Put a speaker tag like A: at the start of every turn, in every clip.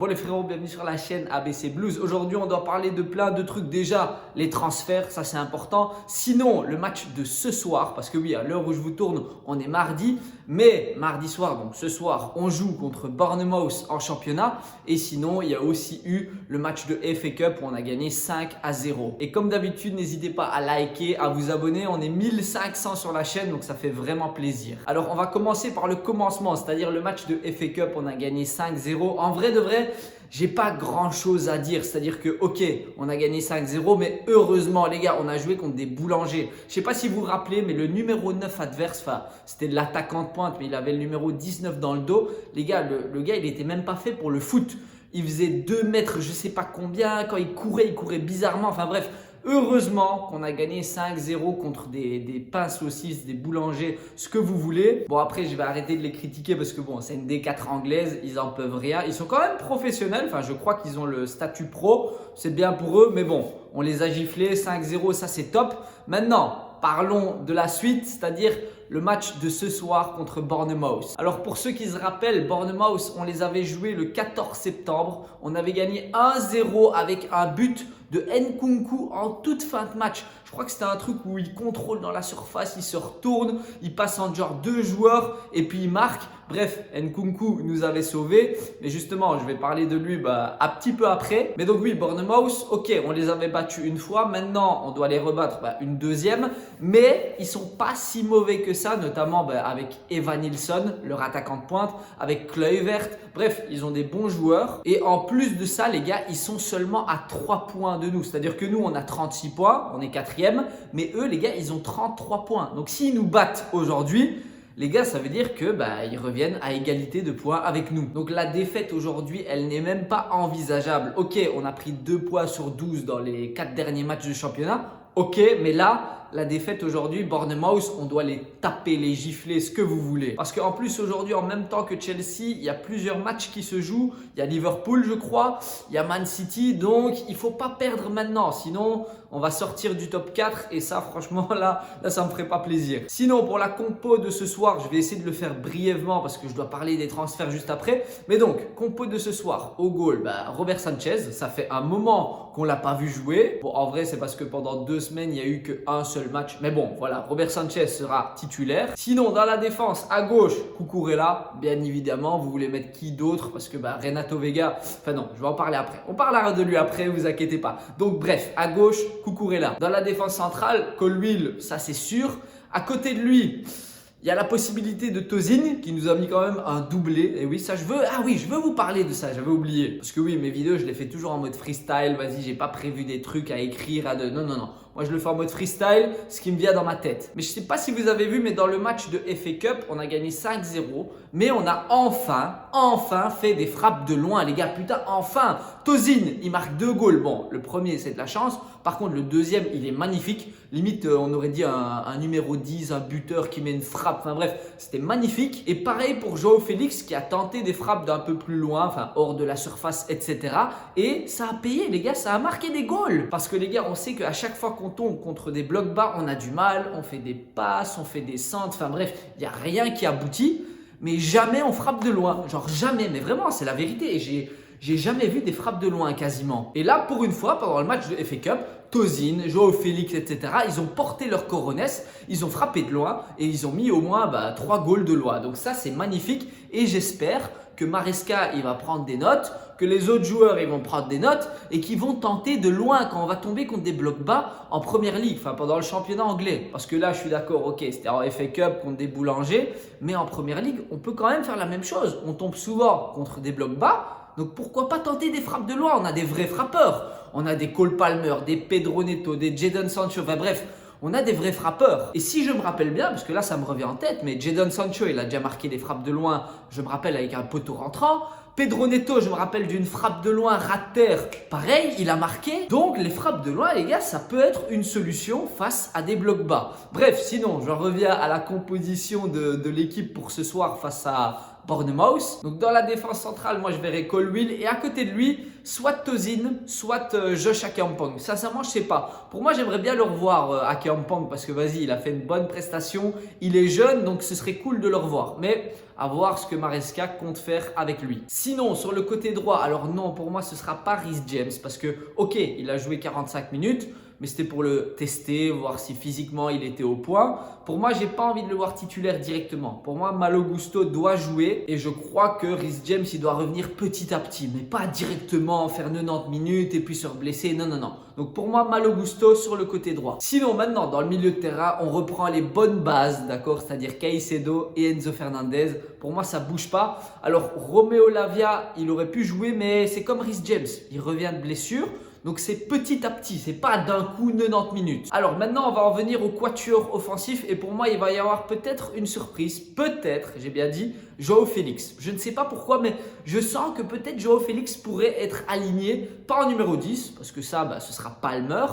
A: Bon les frérots, bienvenue sur la chaîne ABC Blues. Aujourd'hui, on doit parler de plein de trucs. Déjà, les transferts, ça c'est important. Sinon, le match de ce soir, parce que oui, à l'heure où je vous tourne, on est mardi. Mais mardi soir, donc ce soir, on joue contre Bournemouth en championnat. Et sinon, il y a aussi eu le match de FA Cup où on a gagné 5-0. Et comme d'habitude, n'hésitez pas à liker, à vous abonner. On est 1500 sur la chaîne, donc ça fait vraiment plaisir. Alors, on va commencer par le commencement, c'est-à-dire le match de FA Cup. On a gagné 5-0. En vrai de vrai, j'ai pas grand chose à dire, c'est-à-dire que ok, on a gagné 5-0, mais heureusement les gars, on a joué contre des boulangers. Je sais pas si vous vous rappelez, mais le numéro 9 adverse, c'était de l'attaquant de pointe, mais il avait le numéro 19 dans le dos. Les gars, le gars, il était même pas fait pour le foot. Il faisait 2 mètres, je sais pas combien, quand il courait bizarrement, enfin bref. Heureusement qu'on a gagné 5-0 contre des pains saucisses, des boulangers, ce que vous voulez. Bon après je vais arrêter de les critiquer parce que bon c'est une D4 anglaise, ils en peuvent rien. Ils sont quand même professionnels, enfin je crois qu'ils ont le statut pro, c'est bien pour eux. Mais bon, on les a giflés, 5-0 ça c'est top. Maintenant, parlons de la suite, c'est-à-dire le match de ce soir contre Bournemouth. Alors pour ceux qui se rappellent, Bournemouth, on les avait joués le 14 septembre. On avait gagné 1-0 avec un but de Nkunku en toute fin de match. Je crois que c'était un truc où il contrôle dans la surface, il se retourne, il passe en genre 2 joueurs et puis il marque. Bref, Nkunku nous avait sauvés. Mais justement, je vais parler de lui un petit peu après. Mais donc oui, Bournemouth, ok, on les avait battus une fois. Maintenant, on doit les rebattre une deuxième. Mais ils sont pas si mauvais que ça, notamment avec Evan Nilsson, leur attaquant de pointe, avec Kluivert. Bref, ils ont des bons joueurs. Et en plus de ça, les gars, ils sont seulement à 3 points de nous. C'est-à-dire que nous, on a 36 points, on est 4e. Mais eux, les gars, ils ont 33 points. Donc s'ils nous battent aujourd'hui, les gars, ça veut dire que ils reviennent à égalité de points avec nous. Donc la défaite aujourd'hui, elle n'est même pas envisageable. Ok, on a pris 2 points sur 12 dans les 4 derniers matchs de championnat. Ok, mais là, la défaite aujourd'hui, Bournemouth, on doit les taper, les gifler, ce que vous voulez. Parce qu'en plus aujourd'hui, en même temps que Chelsea, il y a plusieurs matchs qui se jouent. Il y a Liverpool, je crois. Il y a Man City. Donc, il ne faut pas perdre maintenant. Sinon, on va sortir du top 4. Et ça, franchement, là, ça ne me ferait pas plaisir. Sinon, pour la compo de ce soir, je vais essayer de le faire brièvement parce que je dois parler des transferts juste après. Mais donc, compo de ce soir, au goal, Robert Sanchez. Ça fait un moment qu'on ne l'a pas vu jouer. Bon, en vrai, c'est parce que pendant 2 semaines, il n'y a eu qu'un seul match. Mais bon, voilà, Robert Sanchez sera titulaire. Sinon, dans la défense, à gauche, Cucurella, bien évidemment. Vous voulez mettre qui d'autre? Parce que Renato Vega, enfin non, je vais en parler après. On parlera de lui après, vous inquiétez pas. Donc bref, à gauche, Cucurella. Dans la défense centrale, Colwill, ça c'est sûr. À côté de lui, il y a la possibilité de Tosin qui nous a mis quand même un doublé. Et oui, ça je veux. Ah oui, je veux vous parler de ça, j'avais oublié. Parce que oui, mes vidéos, je les fais toujours en mode freestyle. Vas-y, j'ai pas prévu des trucs à écrire. Non, non, non. Moi, je le fais en mode freestyle, ce qui me vient dans ma tête. Mais je sais pas si vous avez vu, mais dans le match de FA Cup, on a gagné 5-0. Mais on a enfin fait des frappes de loin, les gars. Putain, enfin. Tosin, il marque 2 goals. Bon, le premier, c'est de la chance. Par contre, le deuxième, il est magnifique. Limite, on aurait dit un numéro 10, un buteur qui met une frappe. Enfin bref, c'était magnifique. Et pareil pour Joao Félix qui a tenté des frappes d'un peu plus loin, enfin hors de la surface, etc. Et ça a payé, les gars, ça a marqué des goals. Parce que les gars, on sait qu'à chaque fois qu'on tombe contre des blocs bas, on a du mal. On fait des passes, on fait des centres. Enfin bref, il n'y a rien qui aboutit. Mais jamais on frappe de loin. Genre jamais, mais vraiment, c'est la vérité. Et j'ai jamais vu des frappes de loin quasiment. Et là, pour une fois, pendant le match de FA Cup, Tosin, Joao Félix, etc. Ils ont porté leur coronesse, ils ont frappé de loin et ils ont mis au moins 3 goals de loin. Donc ça, c'est magnifique et j'espère que Maresca, il va prendre des notes, que les autres joueurs, ils vont prendre des notes et qu'ils vont tenter de loin quand on va tomber contre des blocs bas en première ligue, enfin pendant le championnat anglais. Parce que là, je suis d'accord, ok, c'était en FA Cup contre des boulangers, mais en première ligue, on peut quand même faire la même chose. On tombe souvent contre des blocs bas. Donc pourquoi pas tenter des frappes de loin? On a des vrais frappeurs. On a des Cole Palmer, des Pedro Neto, des Jadon Sancho. Enfin bref, on a des vrais frappeurs. Et si je me rappelle bien, parce que là ça me revient en tête, mais Jadon Sancho, il a déjà marqué des frappes de loin, je me rappelle avec un poteau rentrant. Pedro Neto, je me rappelle d'une frappe de loin, ras de terre. Pareil, il a marqué. Donc les frappes de loin, les gars, ça peut être une solution face à des blocs bas. Bref, sinon, je reviens à la composition de l'équipe pour ce soir face à Bournemouth. Donc dans la défense centrale, moi je verrai Colwill et à côté de lui, soit Tosin, soit Josh Akeampong. Sincèrement, je sais pas. Pour moi, j'aimerais bien le revoir Akeampong parce que vas-y, il a fait une bonne prestation. Il est jeune, donc ce serait cool de le revoir. Mais à voir ce que Maresca compte faire avec lui. Sinon, sur le côté droit, alors non, pour moi, ce ne sera pas Reece James parce que, ok, il a joué 45 minutes, mais c'était pour le tester, voir si physiquement il était au point. Pour moi, j'ai pas envie de le voir titulaire directement. Pour moi, Malo Gusto doit jouer et je crois que Reece James, il doit revenir petit à petit, mais pas directement faire 90 minutes et puis se blesser. Non, non, non. Donc pour moi, Malo Gusto sur le côté droit. Sinon, maintenant, dans le milieu de terrain, on reprend les bonnes bases, d'accord? C'est-à-dire Caicedo et Enzo Fernandez. Pour moi, ça bouge pas. Alors, Romeo Lavia, il aurait pu jouer, mais c'est comme Reece James. Il revient de blessure. Donc c'est petit à petit, c'est pas d'un coup 90 minutes. Alors maintenant, on va en venir au quatuor offensif et pour moi, il va y avoir peut-être une surprise, peut-être, j'ai bien dit, Joao Félix. Je ne sais pas pourquoi, mais je sens que peut-être Joao Félix pourrait être aligné, pas en numéro 10, parce que ça, ce sera Palmer,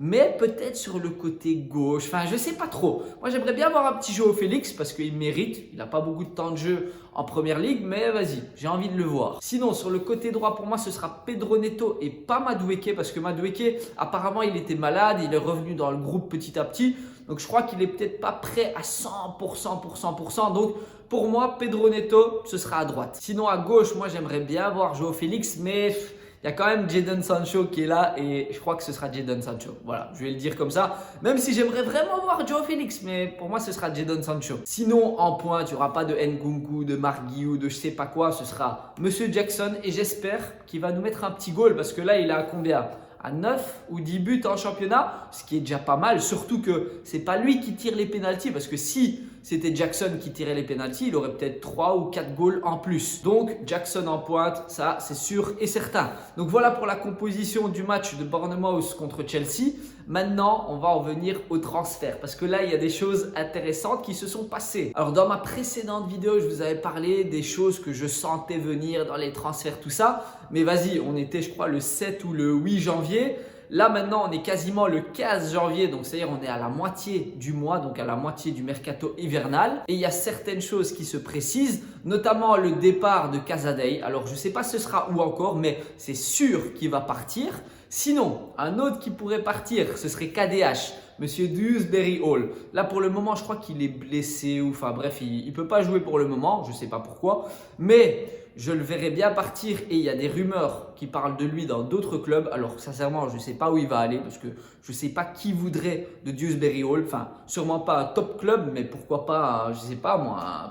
A: mais peut-être sur le côté gauche. Enfin, je sais pas trop. Moi, j'aimerais bien avoir un petit Joao Félix parce qu'il mérite. Il n'a pas beaucoup de temps de jeu en première ligue, mais vas-y, j'ai envie de le voir. Sinon, sur le côté droit, pour moi, ce sera Pedro Neto et pas Madueke parce que Madueke, apparemment, il était malade. Il est revenu dans le groupe petit à petit. Donc, je crois qu'il est peut-être pas prêt à 100% pour 100%. Donc, pour moi, Pedro Neto, ce sera à droite. Sinon, à gauche, moi, j'aimerais bien voir Joao Félix, mais il y a quand même Jadon Sancho qui est là et je crois que ce sera Jadon Sancho. Voilà, je vais le dire comme ça. Même si j'aimerais vraiment voir Joao Félix, mais pour moi, ce sera Jadon Sancho. Sinon, en pointe, il n'y aura pas de Nkunku, de Margui ou de je sais pas quoi. Ce sera Monsieur Jackson et j'espère qu'il va nous mettre un petit goal parce que là, il a combien? À 9 ou 10 buts en championnat, ce qui est déjà pas mal. Surtout que c'est pas lui qui tire les pénaltys parce que si c'était Jackson qui tirait les pénaltys, il aurait peut-être 3 ou 4 goals en plus. Donc Jackson en pointe, ça c'est sûr et certain. Donc voilà pour la composition du match de Bournemouth contre Chelsea. Maintenant, on va en venir au transfert parce que là, il y a des choses intéressantes qui se sont passées. Alors dans ma précédente vidéo, je vous avais parlé des choses que je sentais venir dans les transferts, tout ça. Mais vas-y, on était je crois le 7 ou le 8 janvier. Là maintenant, on est quasiment le 15 janvier, donc c'est-à-dire on est à la moitié du mois, donc à la moitié du mercato hivernal. Et il y a certaines choses qui se précisent, notamment le départ de Casadei. Alors je ne sais pas ce sera où encore, mais c'est sûr qu'il va partir. Sinon, un autre qui pourrait partir, ce serait KDH, Monsieur Dewsbury Hall. Là pour le moment, je crois qu'il est blessé ou enfin bref, il ne peut pas jouer pour le moment, je ne sais pas pourquoi. Mais je le verrais bien partir et il y a des rumeurs qui parlent de lui dans d'autres clubs. Alors sincèrement, je ne sais pas où il va aller parce que je ne sais pas qui voudrait de Dewsbury Hall. Enfin, sûrement pas un top club, mais pourquoi pas, je ne sais pas moi,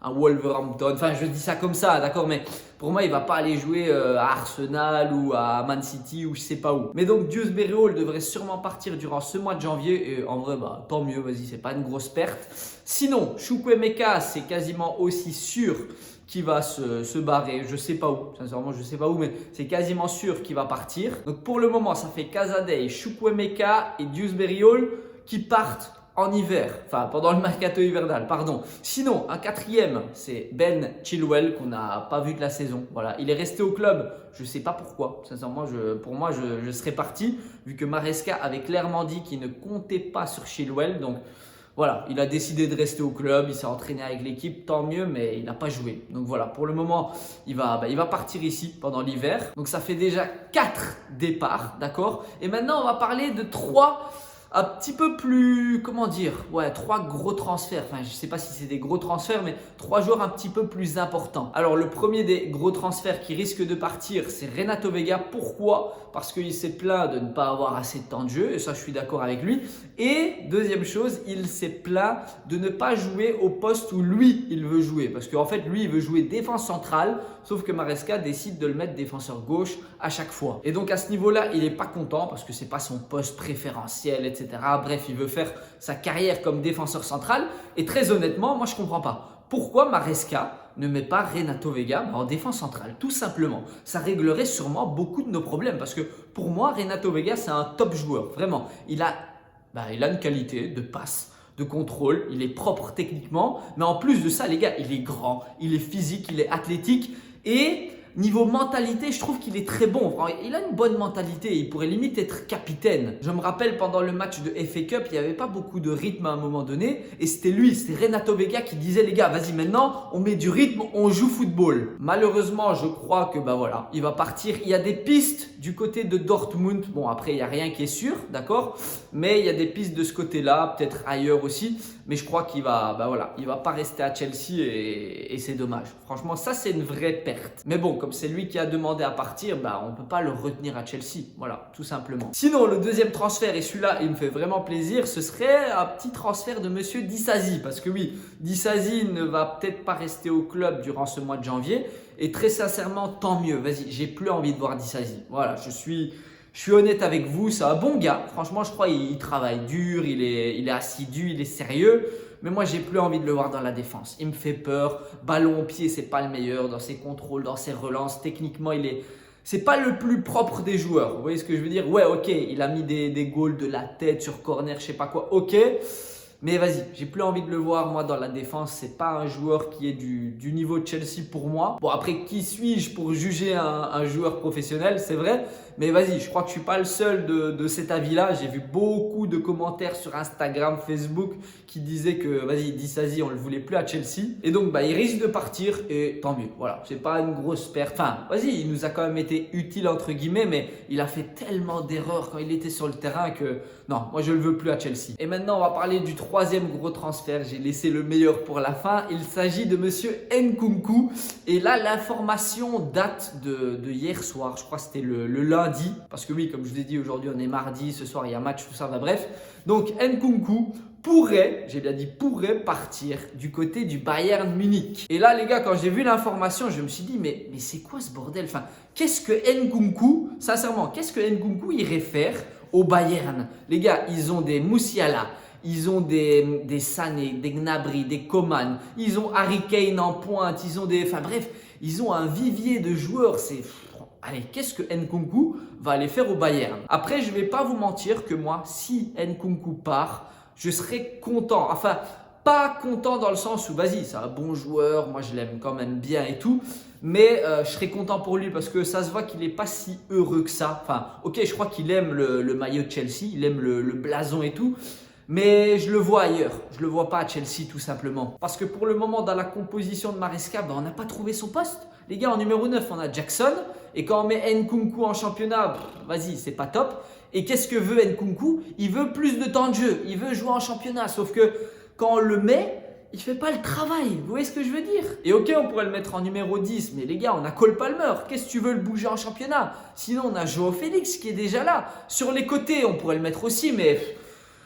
A: un Wolverhampton. Enfin, je dis ça comme ça, d'accord, mais pour moi, il ne va pas aller jouer à Arsenal ou à Man City ou je ne sais pas où. Mais donc, Dewsbury Hall devrait sûrement partir durant ce mois de janvier et en vrai, tant mieux, vas-y, c'est pas une grosse perte. Sinon, Chukwuemeka, c'est quasiment aussi sûr qui va se barrer, je sais pas où, sincèrement je sais pas où, mais c'est quasiment sûr qu'il va partir. Donc pour le moment, ça fait Casadei, Chukwuemeka et Dewsbury Hall qui partent en hiver, enfin pendant le mercato hivernal, pardon. Sinon, un quatrième, c'est Ben Chilwell qu'on n'a pas vu de la saison. Voilà, il est resté au club, je sais pas pourquoi. Sincèrement, pour moi, je serais parti vu que Maresca avait clairement dit qu'il ne comptait pas sur Chilwell, donc voilà, il a décidé de rester au club, il s'est entraîné avec l'équipe, tant mieux, mais il n'a pas joué. Donc voilà, pour le moment, il va partir ici pendant l'hiver. Donc ça fait déjà 4 départs, d'accord? Et maintenant, on va parler de 3 un petit peu plus, comment dire, ouais, 3 gros transferts. Enfin, je ne sais pas si c'est des gros transferts, mais 3 joueurs un petit peu plus importants. Alors, le premier des gros transferts qui risque de partir, c'est Renato Vega. Pourquoi? Parce qu'il s'est plaint de ne pas avoir assez de temps de jeu, et ça, je suis d'accord avec lui. Et deuxième chose, il s'est plaint de ne pas jouer au poste où lui, il veut jouer. Parce qu'en fait, lui, il veut jouer défense centrale, sauf que Maresca décide de le mettre défenseur gauche à chaque fois. Et donc, à ce niveau-là, il n'est pas content parce que ce n'est pas son poste préférentiel, etc. Bref, il veut faire sa carrière comme défenseur central. Et très honnêtement, moi, je ne comprends pas. Pourquoi Maresca ne met pas Renato Vega en défense centrale? Tout simplement. Ça réglerait sûrement beaucoup de nos problèmes. Parce que pour moi, Renato Vega, c'est un top joueur. Vraiment. Il a une qualité de passe, de contrôle. Il est propre techniquement. Mais en plus de ça, les gars, il est grand, il est physique, il est athlétique. Et niveau mentalité, je trouve qu'il est très bon. Il a une bonne mentalité, il pourrait limite être capitaine. Je me rappelle pendant le match de FA Cup, il n'y avait pas beaucoup de rythme à un moment donné et c'était Renato Vega qui disait les gars, vas-y maintenant, on met du rythme, on joue football. Malheureusement, je crois que bah voilà, il va partir. Il y a des pistes du côté de Dortmund. Bon, après, il n'y a rien qui est sûr, d'accord? Mais il y a des pistes de ce côté-là, peut-être ailleurs aussi. Mais je crois qu'il va, bah voilà, il va pas rester à Chelsea et c'est dommage. Franchement, ça, c'est une vraie perte. Mais bon, comme c'est lui qui a demandé à partir, bah, on ne peut pas le retenir à Chelsea. Voilà, tout simplement. Sinon, le deuxième transfert, et celui-là, il me fait vraiment plaisir, ce serait un petit transfert de monsieur Disasi. Parce que oui, Disasi ne va peut-être pas rester au club durant ce mois de janvier. Et très sincèrement, tant mieux. Vas-y, j'ai plus envie de voir Disasi. Voilà, je suis honnête avec vous, c'est un bon gars. Franchement, je crois qu'il travaille dur, il est assidu, il est sérieux. Mais moi, j'ai plus envie de le voir dans la défense. Il me fait peur. Ballon au pied, c'est pas le meilleur dans ses contrôles, dans ses relances. Techniquement, c'est pas le plus propre des joueurs. Vous voyez ce que je veux dire? Ouais, ok, il a mis des goals de la tête sur corner, je sais pas quoi. Ok. Mais vas-y, j'ai plus envie de le voir moi dans la défense. C'est pas un joueur qui est du niveau de Chelsea pour moi. Bon, après, qui suis-je pour juger un joueur professionnel? C'est vrai. Mais vas-y, je crois que je suis pas le seul de cet avis-là. J'ai vu beaucoup de commentaires sur Instagram, Facebook qui disaient que vas-y, Disasi, on le voulait plus à Chelsea. Et donc, bah, il risque de partir et tant mieux. Voilà, c'est pas une grosse perte. Enfin, vas-y, il nous a quand même été utile entre guillemets, mais il a fait tellement d'erreurs quand il était sur le terrain que non, moi je le veux plus à Chelsea. Et maintenant, on va parler du troisième gros transfert. J'ai laissé le meilleur pour la fin. Il s'agit de monsieur Nkunku. Et là, l'information date de hier soir. Je crois que c'était le lundi. Parce que oui, comme je vous ai dit, aujourd'hui on est mardi, ce soir il y a match, tout ça, bah, bref. Donc Nkunku pourrait, j'ai bien dit pourrait partir du côté du Bayern Munich. Et là les gars, quand j'ai vu l'information, je me suis dit mais c'est quoi ce bordel? Enfin, qu'est-ce que Nkunku, sincèrement, qu'est-ce que Nkunku irait faire au Bayern? Les gars, ils ont des Musiala. Ils ont des Sané, des Gnabry, des Coman. Ils ont Harry Kane en pointe. Ils ont des... Enfin bref, ils ont un vivier de joueurs. Allez, qu'est-ce que Nkunku va aller faire au Bayern? Après, je ne vais pas vous mentir que moi, si Nkunku part, je serai content. Enfin, pas content dans le sens où, vas-y, c'est un bon joueur. Moi, je l'aime quand même bien et tout. Mais je serais content pour lui parce que ça se voit qu'il n'est pas si heureux que ça. Enfin, ok, je crois qu'il aime le maillot de Chelsea. Il aime le blason et tout. Mais je le vois ailleurs, je le vois pas à Chelsea tout simplement. Parce que pour le moment dans la composition de Maresca, on n'a pas trouvé son poste. Les gars, en numéro 9, on a Jackson. Et quand on met Nkunku en championnat, vas-y, c'est pas top. Et qu'est-ce que veut Nkunku? Il veut plus de temps de jeu, il veut jouer en championnat. Sauf que quand on le met, il fait pas le travail. Vous voyez ce que je veux dire? Et ok, on pourrait le mettre en numéro 10. Mais les gars, on a Cole Palmer. Qu'est-ce que tu veux le bouger en championnat? Sinon, on a Joao Félix qui est déjà là. Sur les côtés, on pourrait le mettre aussi, mais...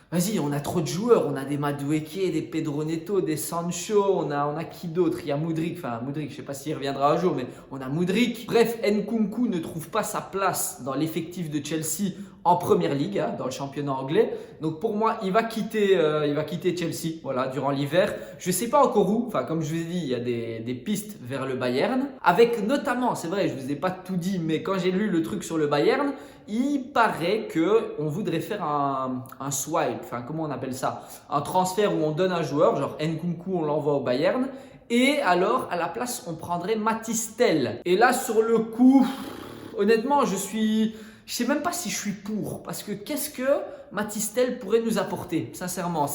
A: Vas-y, on a trop de joueurs, on a des Madueke, des Pedro Neto, des Sancho, on a qui d'autre? Il y a Mudryk, enfin Mudryk, je ne sais pas s'il reviendra un jour, mais on a Mudryk. Bref, Nkunku ne trouve pas sa place dans l'effectif de Chelsea en Première Ligue, hein, dans le championnat anglais. Donc pour moi, il va quitter Chelsea, voilà, durant l'hiver. Je ne sais pas encore où, enfin comme je vous ai dit, il y a des pistes vers le Bayern. Avec notamment, c'est vrai, je ne vous ai pas tout dit, mais quand j'ai lu le truc sur le Bayern, il paraît qu'on voudrait faire un swipe, enfin comment on appelle ça? Un transfert où on donne un joueur, genre Nkunku, on l'envoie au Bayern. Et alors, à la place, on prendrait Mathys Tel. Et là, sur le coup, honnêtement, je sais même pas si je suis pour. Parce que qu'est-ce que Mathys Tel pourrait nous apporter? Sincèrement,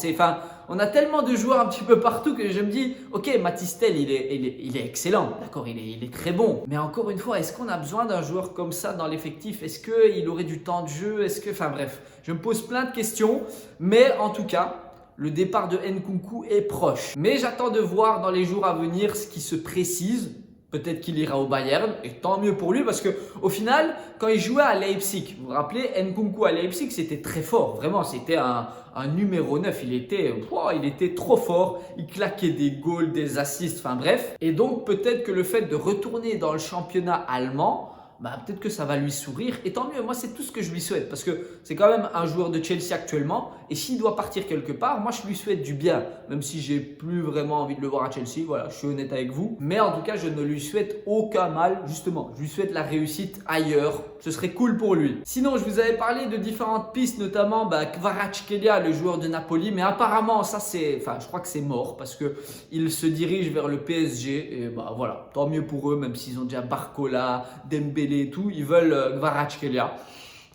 A: on a tellement de joueurs un petit peu partout que je me dis, ok, Mathys Tel, il est excellent, d'accord, il est très bon. Mais encore une fois, est-ce qu'on a besoin d'un joueur comme ça dans l'effectif? Est-ce qu'il aurait du temps de jeu? Enfin bref, je me pose plein de questions. Mais en tout cas, le départ de Nkunku est proche. Mais j'attends de voir dans les jours à venir ce qui se précise. Peut-être qu'il ira au Bayern et tant mieux pour lui parce qu'au final, quand il jouait à Leipzig, vous vous rappelez, Nkunku à Leipzig, c'était très fort. Vraiment, c'était un numéro 9. Il était trop fort. Il claquait des goals, des assists, enfin bref. Et donc, peut-être que le fait de retourner dans le championnat allemand, bah, peut-être que ça va lui sourire. Et tant mieux, moi c'est tout ce que je lui souhaite parce que c'est quand même un joueur de Chelsea actuellement. Et s'il doit partir quelque part, moi je lui souhaite du bien. Même si j'ai plus vraiment envie de le voir à Chelsea, voilà, je suis honnête avec vous. Mais en tout cas, je ne lui souhaite aucun mal, justement. Je lui souhaite la réussite ailleurs. Ce serait cool pour lui. Sinon, je vous avais parlé de différentes pistes, notamment Kvaratskhelia, le joueur de Napoli. Mais apparemment, ça c'est, enfin, je crois que c'est mort parce que il se dirige vers le PSG. Et bah voilà, tant mieux pour eux, même s'ils ont déjà Barcola, Dembélé et tout. Ils veulent Kvaratskhelia.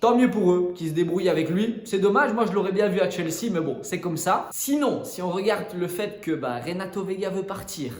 A: Tant mieux pour eux qui se débrouillent avec lui. C'est dommage, moi je l'aurais bien vu à Chelsea, mais bon, c'est comme ça. Sinon, si on regarde le fait que Renato Vega veut partir,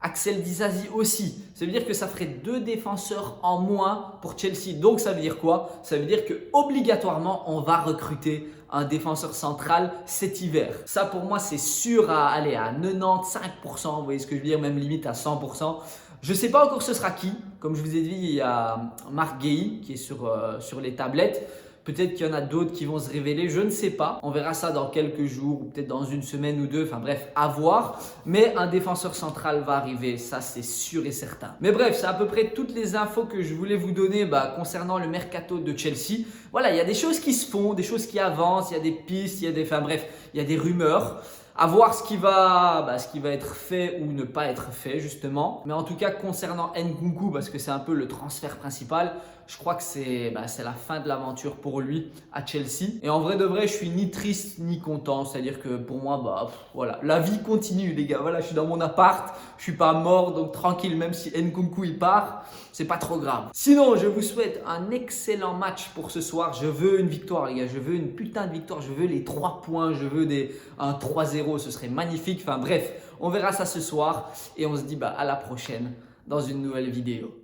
A: Axel Disasi aussi, ça veut dire que ça ferait 2 défenseurs en moins pour Chelsea. Donc ça veut dire quoi? Ça veut dire que obligatoirement on va recruter un défenseur central cet hiver. Ça pour moi c'est sûr à aller à 95%, vous voyez ce que je veux dire, même limite à 100%. Je ne sais pas encore ce sera qui. Comme je vous ai dit, il y a Marc Guéhi qui est sur les tablettes. Peut-être qu'il y en a d'autres qui vont se révéler, je ne sais pas. On verra ça dans quelques jours ou peut-être dans une semaine ou deux. Enfin bref, à voir. Mais un défenseur central va arriver, ça c'est sûr et certain. Mais bref, c'est à peu près toutes les infos que je voulais vous donner concernant le mercato de Chelsea. Voilà, il y a des choses qui se font, des choses qui avancent, il y a des pistes, enfin bref, il y a des rumeurs. À voir ce qui va être fait ou ne pas être fait justement. Mais en tout cas concernant Nkunku, parce que c'est un peu le transfert principal, je crois que c'est la fin de l'aventure pour lui à Chelsea. Et en vrai de vrai, je suis ni triste ni content. C'est-à-dire que pour moi, voilà, la vie continue les gars. Voilà, je suis dans mon appart, je suis pas mort, donc tranquille, même si Nkunku il part, c'est pas trop grave. Sinon, je vous souhaite un excellent match pour ce soir. Je veux une victoire les gars, je veux une putain de victoire, je veux les 3 points, je veux un 3-0, ce serait magnifique. Enfin bref, on verra ça ce soir et on se dit à la prochaine dans une nouvelle vidéo.